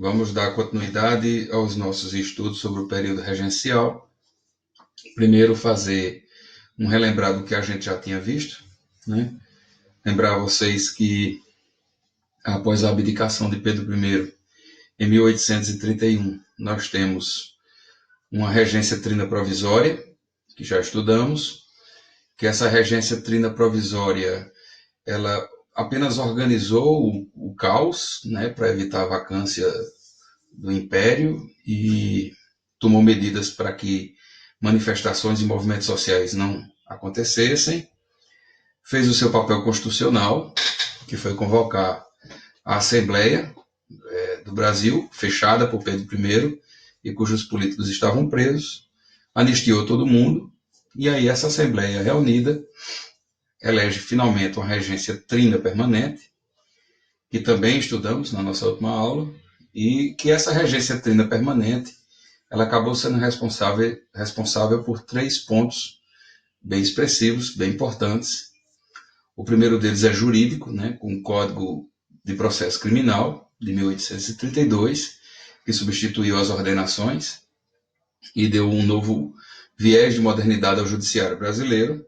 Vamos dar continuidade aos nossos estudos sobre o período regencial. Primeiro, fazer um relembrado do que a gente já tinha visto, né? Lembrar a vocês que, após a abdicação de Pedro I, em 1831, nós temos uma regência trina provisória, que já estudamos, que essa regência trina provisória, ela apenas organizou o caos, né, para evitar a vacância do Império e tomou medidas para que manifestações e movimentos sociais não acontecessem, fez o seu papel constitucional, que foi convocar a Assembleia do Brasil, fechada por Pedro I, e cujos políticos estavam presos, anistiou todo mundo, e aí essa Assembleia reunida elege finalmente uma regência trina permanente, que também estudamos na nossa última aula, e que essa regência trina permanente ela acabou sendo responsável por 3 pontos bem expressivos, bem importantes. O primeiro deles é jurídico, né, com o Código de Processo Criminal, de 1832, que substituiu as ordenações e deu um novo viés de modernidade ao judiciário brasileiro.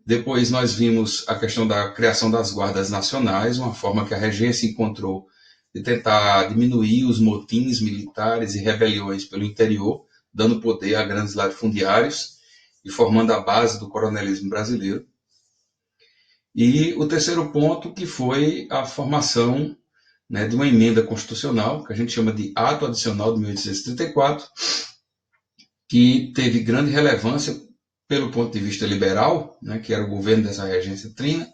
Depois nós vimos a questão da criação das guardas nacionais, uma forma que a regência encontrou de tentar diminuir os motins militares e rebeliões pelo interior, dando poder a grandes latifundiários e formando a base do coronelismo brasileiro. E o terceiro ponto, que foi a formação, né, de uma emenda constitucional, que a gente chama de Ato Adicional de 1834, que teve grande relevância pelo ponto de vista liberal, né, que era o governo dessa regência trina,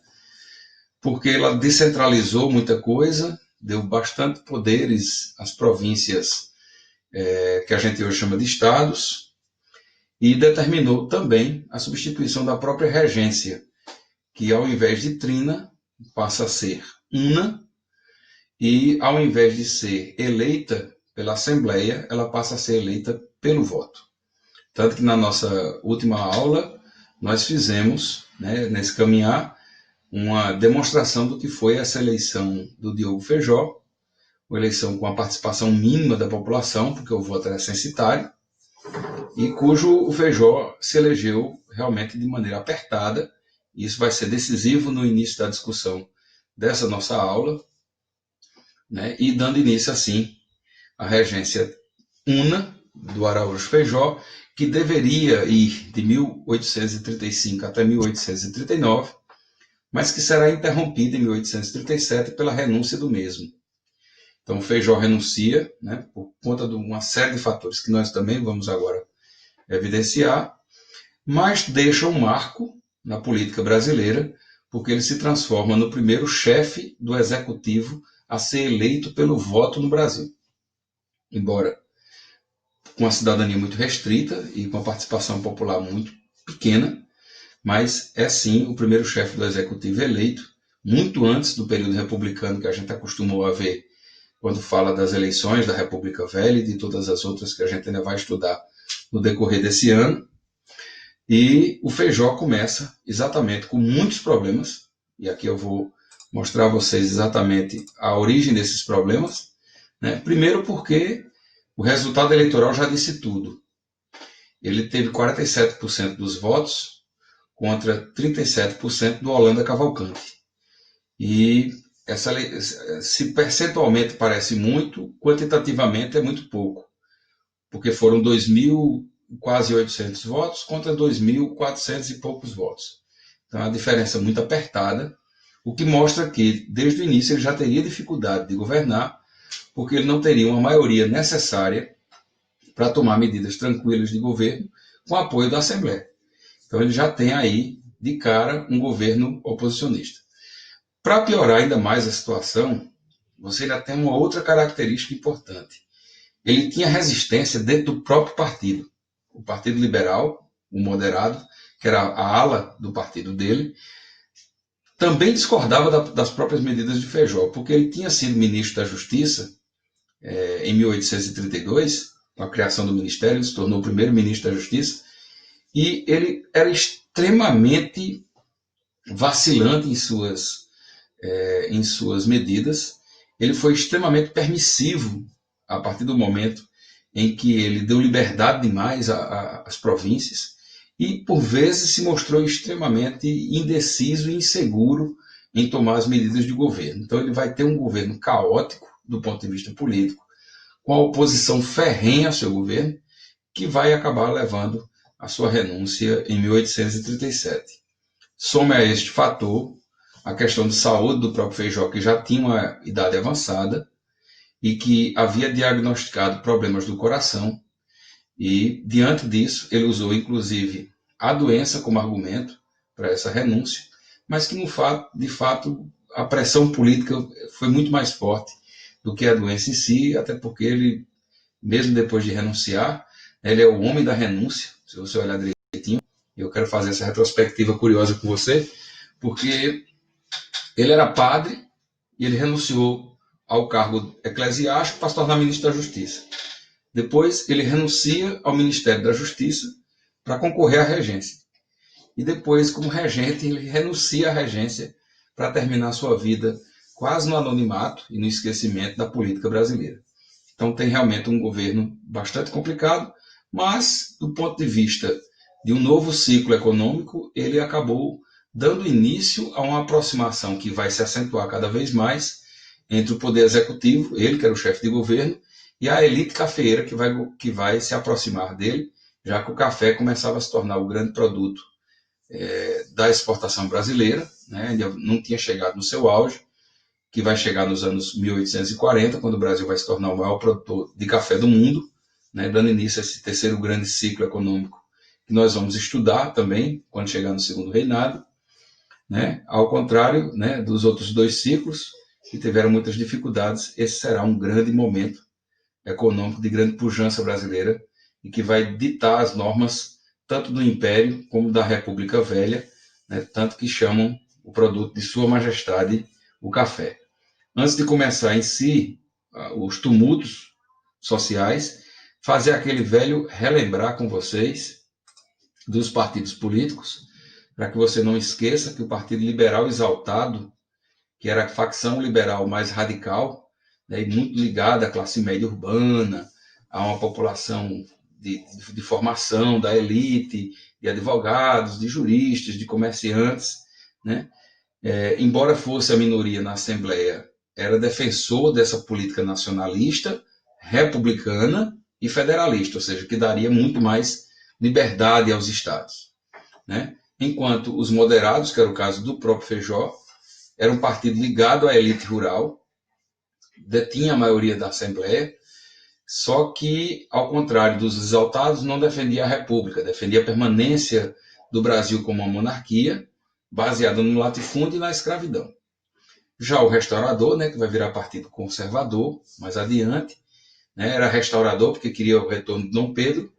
porque ela descentralizou muita coisa, deu bastante poderes às províncias que a gente hoje chama de estados, e determinou também a substituição da própria regência, que ao invés de trina, passa a ser una, e ao invés de ser eleita pela Assembleia, ela passa a ser eleita pelo voto. Tanto que na nossa última aula, nós fizemos, né, nesse caminhar, uma demonstração do que foi essa eleição do Diogo Feijó, uma eleição com a participação mínima da população, porque o voto era censitário, e cujo o Feijó se elegeu realmente de maneira apertada, e isso vai ser decisivo no início da discussão dessa nossa aula, né, e dando início, assim, à regência una do Araújo Feijó, que deveria ir de 1835 até 1839, mas que será interrompida em 1837 pela renúncia do mesmo. Então, Feijó renuncia, né, por conta de uma série de fatores que nós também vamos agora evidenciar, mas deixa um marco na política brasileira, porque ele se transforma no primeiro chefe do executivo a ser eleito pelo voto no Brasil. Embora com a cidadania muito restrita e com a participação popular muito pequena, mas é sim o primeiro chefe do executivo eleito, muito antes do período republicano que a gente acostumou a ver quando fala das eleições da República Velha e de todas as outras que a gente ainda vai estudar no decorrer desse ano. E o Feijó começa exatamente com muitos problemas, e aqui eu vou mostrar a vocês exatamente a origem desses problemas, né? Primeiro porque o resultado eleitoral já disse tudo. Ele teve 47% dos votos contra 37% do Holanda Cavalcante. E se percentualmente parece muito, quantitativamente é muito pouco, porque foram 2.000, quase 800 votos contra 2.400 e poucos votos. Então, é uma diferença muito apertada, o que mostra que, desde o início, ele já teria dificuldade de governar, porque ele não teria uma maioria necessária para tomar medidas tranquilas de governo com apoio da Assembleia. Então, ele já tem aí, de cara, um governo oposicionista. Para piorar ainda mais a situação, você ainda tem uma outra característica importante. Ele tinha resistência dentro do próprio partido. O Partido Liberal, o moderado, que era a ala do partido dele, também discordava das próprias medidas de Feijó, porque ele tinha sido ministro da Justiça em 1832, com a criação do ministério, ele se tornou o primeiro ministro da Justiça, e ele era extremamente vacilante em suas medidas, ele foi extremamente permissivo a partir do momento em que ele deu liberdade demais às províncias e, por vezes, se mostrou extremamente indeciso e inseguro em tomar as medidas de governo. Então, ele vai ter um governo caótico do ponto de vista político, com a oposição ferrenha ao seu governo, que vai acabar levando a sua renúncia em 1837. Some a este fator a questão de saúde do próprio Feijó, que já tinha uma idade avançada e que havia diagnosticado problemas do coração, e, diante disso, ele usou, inclusive, a doença como argumento para essa renúncia, mas que, de fato, a pressão política foi muito mais forte do que a doença em si, até porque ele, mesmo depois de renunciar, ele é o homem da renúncia, se você olhar direitinho. Eu quero fazer essa retrospectiva curiosa com você, porque ele era padre e ele renunciou ao cargo eclesiástico para se tornar ministro da Justiça. Depois, ele renuncia ao Ministério da Justiça para concorrer à regência. E depois, como regente, ele renuncia à regência para terminar sua vida quase no anonimato e no esquecimento da política brasileira. Então, tem realmente um governo bastante complicado, mas, do ponto de vista de um novo ciclo econômico, ele acabou dando início a uma aproximação que vai se acentuar cada vez mais entre o poder executivo, ele que era o chefe de governo, e a elite cafeeira que vai se aproximar dele, já que o café começava a se tornar o grande produto da exportação brasileira, né? Ainda não tinha chegado no seu auge, que vai chegar nos anos 1840, quando o Brasil vai se tornar o maior produtor de café do mundo, né? Dando início a esse terceiro grande ciclo econômico que nós vamos estudar também quando chegar no segundo reinado, né? Ao contrário, né, dos outros dois ciclos, que tiveram muitas dificuldades, esse será um grande momento econômico de grande pujança brasileira e que vai ditar as normas tanto do Império como da República Velha, né, tanto que chamam o produto de Sua Majestade o café. Antes de começar em si os tumultos sociais, fazer aquele velho relembrar com vocês dos partidos políticos, para que você não esqueça que o Partido Liberal Exaltado, que era a facção liberal mais radical, né, e muito ligada à classe média urbana, a uma população de formação, da elite, de advogados, de juristas, de comerciantes, né? Embora fosse a minoria na Assembleia, era defensor dessa política nacionalista, republicana e federalista, ou seja, que daria muito mais liberdade aos estados, né? Enquanto os moderados, que era o caso do próprio Feijó, era um partido ligado à elite rural, detinha a maioria da Assembleia, só que, ao contrário dos exaltados, não defendia a República, defendia a permanência do Brasil como uma monarquia, baseada no latifúndio e na escravidão. Já o restaurador, né, que vai virar partido conservador mais adiante, né, era restaurador porque queria o retorno de Dom Pedro.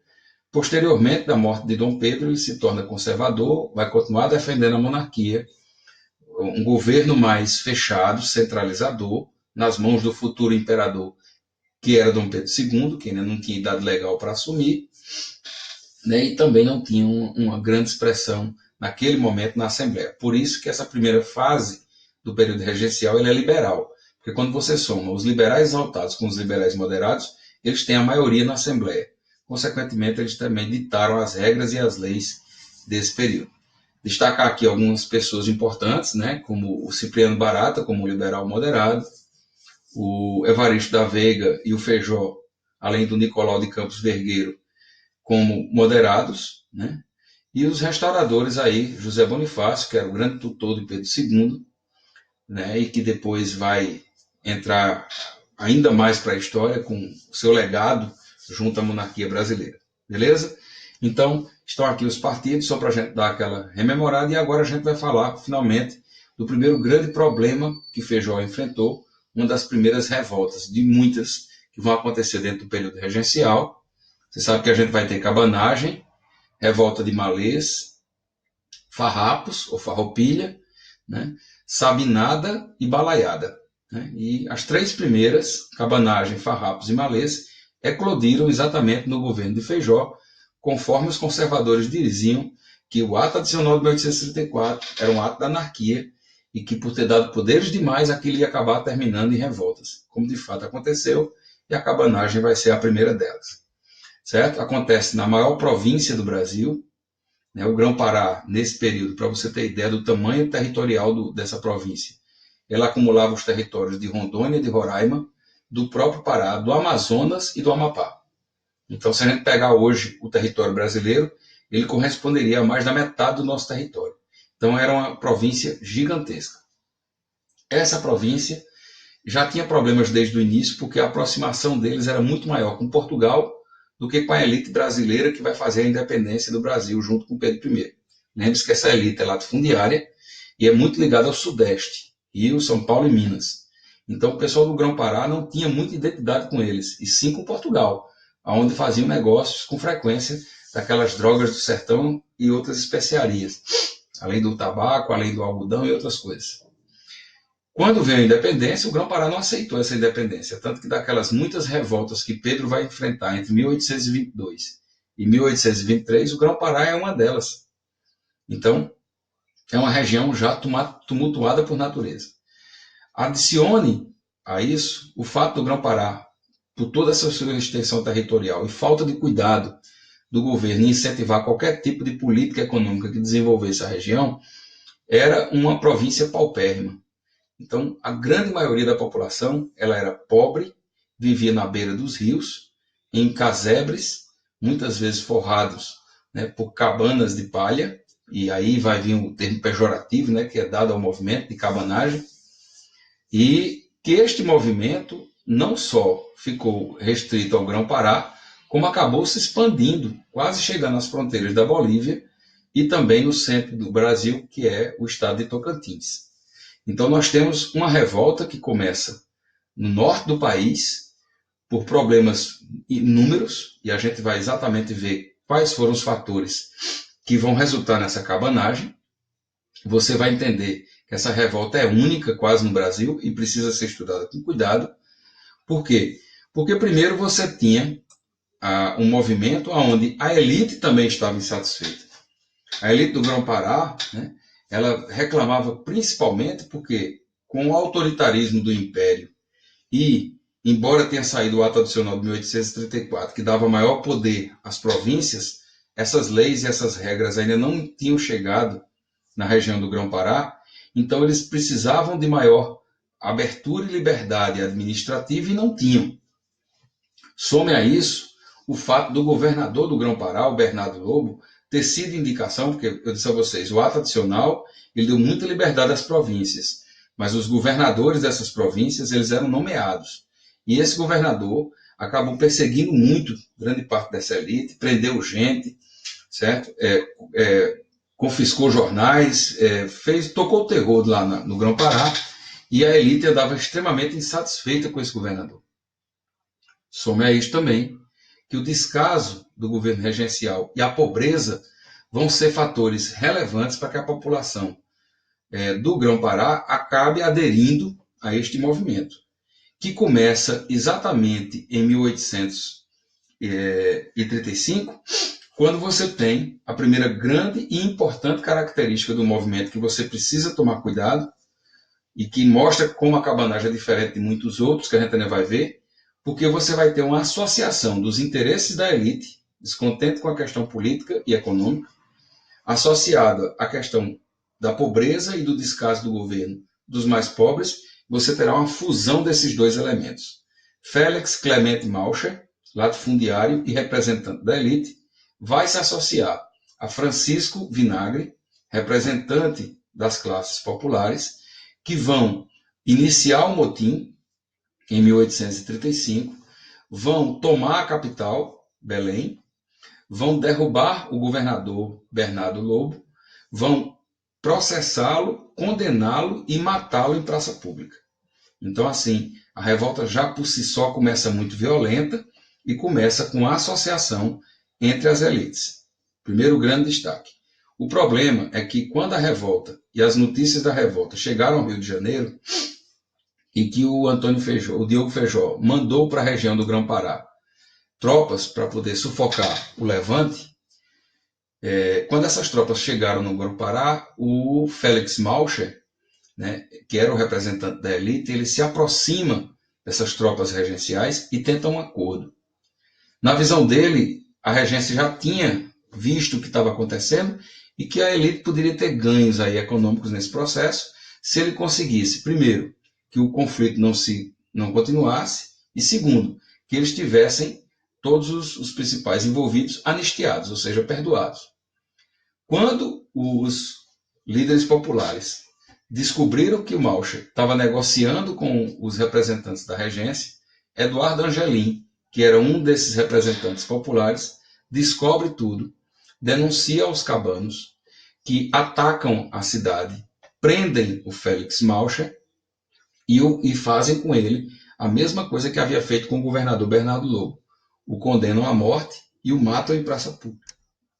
Posteriormente, da morte de Dom Pedro, ele se torna conservador, vai continuar defendendo a monarquia, um governo mais fechado, centralizador, nas mãos do futuro imperador, que era Dom Pedro II, que ainda não tinha idade legal para assumir, né, e também não tinha uma grande expressão naquele momento na Assembleia. Por isso que essa primeira fase do período regencial ele é liberal, porque quando você soma os liberais exaltados com os liberais moderados, eles têm a maioria na Assembleia. Consequentemente, eles também ditaram as regras e as leis desse período. Destacar aqui algumas pessoas importantes, né, como o Cipriano Barata, como liberal moderado, o Evaristo da Veiga e o Feijó, além do Nicolau de Campos Vergueiro, como moderados, né? E os restauradores aí, José Bonifácio, que era o grande tutor de Pedro II, né? E que depois vai entrar ainda mais para a história com o seu legado junto à monarquia brasileira. Beleza? Então, estão aqui os partidos, só para a gente dar aquela rememorada, e agora a gente vai falar, finalmente, do primeiro grande problema que Feijó enfrentou, uma das primeiras revoltas, de muitas que vão acontecer dentro do período regencial. Você sabe que a gente vai ter cabanagem, revolta de Malês, farrapos, ou farroupilha, né? Sabinada e balaiada. Né? E as três primeiras, cabanagem, farrapos e Malês, eclodiram exatamente no governo de Feijó, conforme os conservadores diziam que o ato adicional de 1834 era um ato da anarquia e que por ter dado poderes demais, aquilo ia acabar terminando em revoltas, como de fato aconteceu, e a cabanagem vai ser a primeira delas. Certo? Acontece na maior província do Brasil, né, o Grão-Pará, nesse período, para você ter ideia do tamanho territorial dessa província, ela acumulava os territórios de Rondônia e de Roraima, do próprio Pará, do Amazonas e do Amapá. Então, se a gente pegar hoje o território brasileiro, ele corresponderia a mais da metade do nosso território. Então, era uma província gigantesca. Essa província já tinha problemas desde o início, porque a aproximação deles era muito maior com Portugal do que com a elite brasileira que vai fazer a independência do Brasil junto com Pedro I. Lembre-se que essa elite é latifundiária e é muito ligada ao Sudeste, Rio, São Paulo e Minas. Então, o pessoal do Grão-Pará não tinha muita identidade com eles, e sim com Portugal, onde faziam negócios com frequência daquelas drogas do sertão e outras especiarias, além do tabaco, além do algodão e outras coisas. Quando veio a independência, o Grão-Pará não aceitou essa independência, tanto que daquelas muitas revoltas que Pedro vai enfrentar entre 1822 e 1823, o Grão-Pará é uma delas. Então, é uma região já tumultuada por natureza. Adicione a isso o fato do Grão-Pará, por toda essa sua extensão territorial e falta de cuidado do governo em incentivar qualquer tipo de política econômica que desenvolvesse a região, era uma província paupérrima. Então, a grande maioria da população ela era pobre, vivia na beira dos rios, em casebres, muitas vezes forrados, né, por cabanas de palha, e aí vai vir o termo pejorativo, né, que é dado ao movimento de cabanagem, e que este movimento não só ficou restrito ao Grão-Pará, como acabou se expandindo, quase chegando às fronteiras da Bolívia e também no centro do Brasil, que é o estado de Tocantins. Então nós temos uma revolta que começa no norte do país por problemas inúmeros, e a gente vai exatamente ver quais foram os fatores que vão resultar nessa cabanagem. Você vai entender que essa revolta é única quase no Brasil e precisa ser estudada com cuidado. Por quê? Porque primeiro você tinha um movimento onde a elite também estava insatisfeita. A elite do Grão-Pará, né, ela reclamava principalmente porque, com o autoritarismo do Império e, embora tenha saído o ato adicional de 1834, que dava maior poder às províncias, essas leis e essas regras ainda não tinham chegado na região do Grão-Pará, então eles precisavam de maior abertura e liberdade administrativa e não tinham. Some a isso o fato do governador do Grão-Pará, o Bernardo Lobo, ter sido indicação, porque eu disse a vocês, o ato adicional ele deu muita liberdade às províncias, mas os governadores dessas províncias eles eram nomeados. E esse governador acabou perseguindo muito grande parte dessa elite, prendeu gente, certo? Confiscou jornais, tocou o terror lá no Grão-Pará, e a elite andava extremamente insatisfeita com esse governador. Some a isso também que o descaso do governo regencial e a pobreza vão ser fatores relevantes para que a população do Grão-Pará acabe aderindo a este movimento, que começa exatamente em 1835, quando você tem a primeira grande e importante característica do movimento que você precisa tomar cuidado e que mostra como a cabanagem é diferente de muitos outros que a gente ainda vai ver, porque você vai ter uma associação dos interesses da elite, descontente com a questão política e econômica, associada à questão da pobreza e do descaso do governo dos mais pobres, você terá uma fusão desses dois elementos. Félix Clemente Maucher, latifundiário e representante da elite, vai se associar a Francisco Vinagre, representante das classes populares, que vão iniciar o motim em 1835, vão tomar a capital, Belém, vão derrubar o governador Bernardo Lobo, vão processá-lo, condená-lo e matá-lo em praça pública. Então, assim, a revolta já por si só começa muito violenta e começa com a associação entre as elites. Primeiro grande destaque. O problema é que quando a revolta e as notícias da revolta chegaram ao Rio de Janeiro, e que o Diogo Feijó mandou para a região do Grão-Pará tropas para poder sufocar o levante, quando essas tropas chegaram no Grão-Pará, o Félix Maucher né, que era o representante da elite, ele se aproxima dessas tropas regenciais e tenta um acordo. Na visão dele, a regência já tinha visto o que estava acontecendo e que a elite poderia ter ganhos aí econômicos nesse processo se ele conseguisse, primeiro, que o conflito não continuasse e, segundo, que eles tivessem todos os principais envolvidos anistiados, ou seja, perdoados. Quando os líderes populares descobriram que o Malcher estava negociando com os representantes da regência, Eduardo Angelim, que era um desses representantes populares, descobre tudo, denuncia aos cabanos, que atacam a cidade, prendem o Félix Malcher e fazem com ele a mesma coisa que havia feito com o governador Bernardo Lobo. O condenam à morte e o matam em praça pública.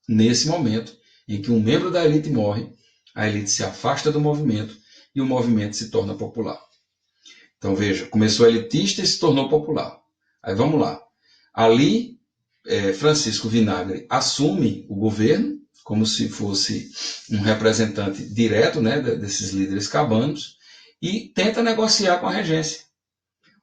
Nesse momento em que um membro da elite morre, a elite se afasta do movimento e o movimento se torna popular. Então veja, começou elitista e se tornou popular. Aí vamos lá. Ali, Francisco Vinagre assume o governo, como se fosse um representante direto, né, desses líderes cabanos, e tenta negociar com a regência.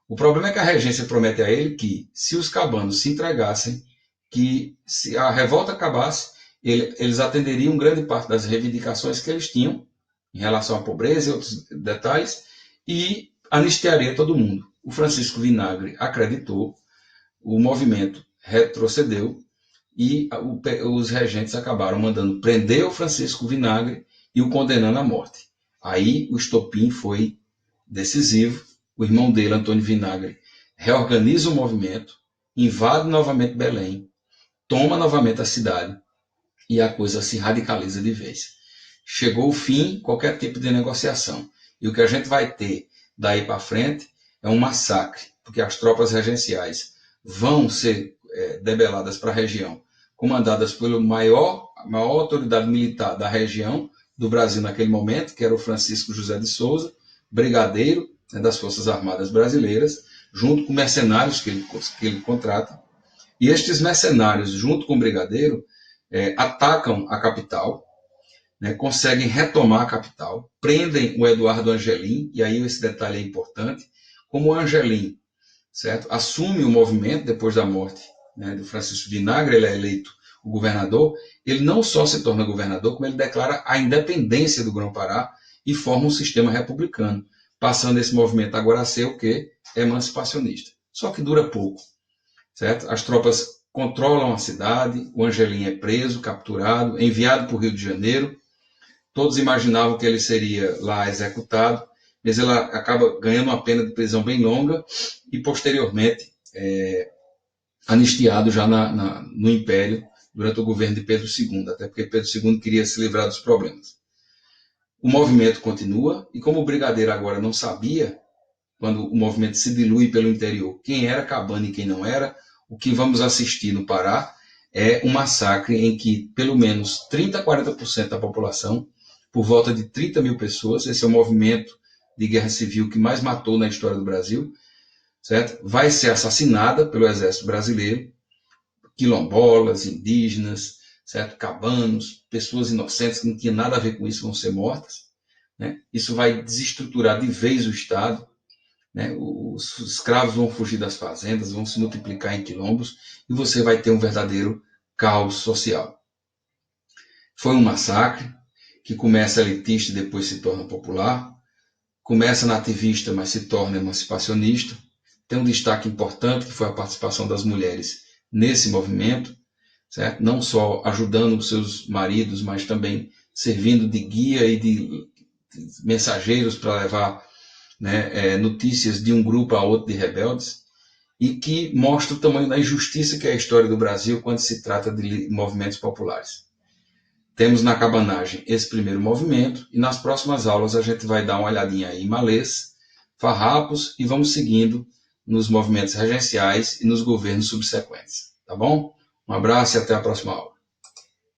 O problema é que a regência promete a ele que, se os cabanos se entregassem, que se a revolta acabasse, eles atenderiam grande parte das reivindicações que eles tinham em relação à pobreza e outros detalhes, e anistiaria todo mundo. O Francisco Vinagre acreditou, o movimento retrocedeu e os regentes acabaram mandando prender o Francisco Vinagre e o condenando à morte. Aí o estopim foi decisivo. O irmão dele, Antônio Vinagre, reorganiza o movimento, invade novamente Belém, toma novamente a cidade e a coisa se radicaliza de vez. Chegou o fim, qualquer tipo de negociação. E o que a gente vai ter daí para frente é um massacre, porque as tropas regenciais vão ser debeladas para a região, comandadas pela maior autoridade militar da região do Brasil naquele momento, que era o Francisco José de Souza, brigadeiro, né, das Forças Armadas Brasileiras, junto com mercenários que ele contrata. E estes mercenários, junto com o brigadeiro, atacam a capital, né, conseguem retomar a capital, prendem o Eduardo Angelim, e aí esse detalhe é importante, como o Angelim, certo, assume o movimento depois da morte, né, do Francisco Vinagre, ele é eleito o governador, ele não só se torna governador, como ele declara a independência do Grão-Pará e forma um sistema republicano, passando esse movimento agora a ser o quê? Emancipacionista. Só que dura pouco, certo? As tropas controlam a cidade, o Angelim é preso, capturado, enviado para o Rio de Janeiro. Todos imaginavam que ele seria lá executado, mas ele acaba ganhando uma pena de prisão bem longa e posteriormente anistiado já no Império durante o governo de Pedro II, até porque Pedro II queria se livrar dos problemas. O movimento continua e como o brigadeiro agora não sabia, quando o movimento se dilui pelo interior, quem era cabano e quem não era, o que vamos assistir no Pará é um massacre em que pelo menos 30% a 40% da população, por volta de 30 mil pessoas, esse é o movimento de guerra civil que mais matou na história do Brasil, certo? Vai ser assassinada pelo exército brasileiro, quilombolas, indígenas, certo? Cabanos, pessoas inocentes que não tinham nada a ver com isso vão ser mortas, né? Isso vai desestruturar de vez o Estado, né? Os escravos vão fugir das fazendas, vão se multiplicar em quilombos e você vai ter um verdadeiro caos social. Foi um massacre que começa elitista e depois se torna popular, começa nativista, mas se torna emancipacionista. Tem um destaque importante que foi a participação das mulheres nesse movimento, certo? Não só ajudando os seus maridos, mas também servindo de guia e de mensageiros para levar, né, notícias de um grupo a outro de rebeldes, e que mostra o tamanho da injustiça que é a história do Brasil quando se trata de movimentos populares. Temos na cabanagem esse primeiro movimento e nas próximas aulas a gente vai dar uma olhadinha aí em malês, farrapos e vamos seguindo nos movimentos regenciais e nos governos subsequentes. Tá bom? Um abraço e até a próxima aula.